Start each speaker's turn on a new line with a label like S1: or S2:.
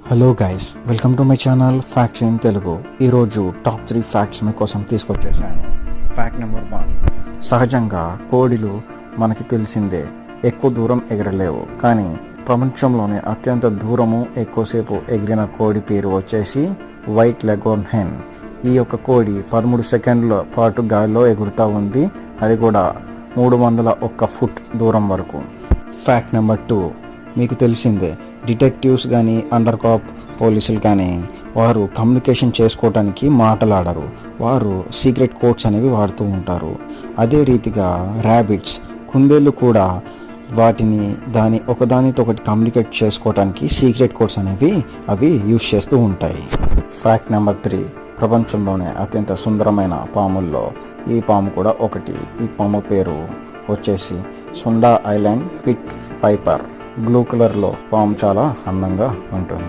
S1: Hello guys, welcome to my channel facts in Telugu. ఈరోజు top 3 facts మీకోసం తీసుకొచ్చేసాను. Fact number 1. సహజంగా కోడిలు మనకి తెలిసిందే ఎక్కువ దూరం ఎగరలేవు, కానీ ప్రపంచంలోనే అత్యంత దూరము ఎక్కువసేపు ఎగిరిన కోడి పేరు వచ్చేసి వైట్ లెఘోర్న్ హెన్. ఈ యొక్క కోడి 13 సెకండ్ల పాటు గాలిలో ఎగురుతూ ఉంది, అది కూడా 301 ఫుట్ దూరం వరకు. Fact number 2. మీకు తెలిసిందే, డిటెక్టివ్స్ కానీ అండర్ కాప్ పోలీసులు కానీ వారు కమ్యూనికేషన్ చేసుకోవడానికి మాటలాడరు, వారు సీక్రెట్ కోడ్స్ అనేవి వాడుతూ ఉంటారు. అదే రీతిగా ర్యాబిట్స్, కుందేళ్ళు కూడా వాటిని ఒకదానితో ఒకటి కమ్యూనికేట్ చేసుకోవడానికి సీక్రెట్ కోడ్స్ అనేవి అవి యూజ్ చేస్తూ ఉంటాయి. Fact number 3. ప్రపంచంలోనే అత్యంత సుందరమైన పాముల్లో ఈ పాము కూడా ఒకటి. ఈ పాము పేరు వచ్చేసి Sunda island pit viper. Blue కలర్లో పాము చాలా అందంగా ఉంటుంది.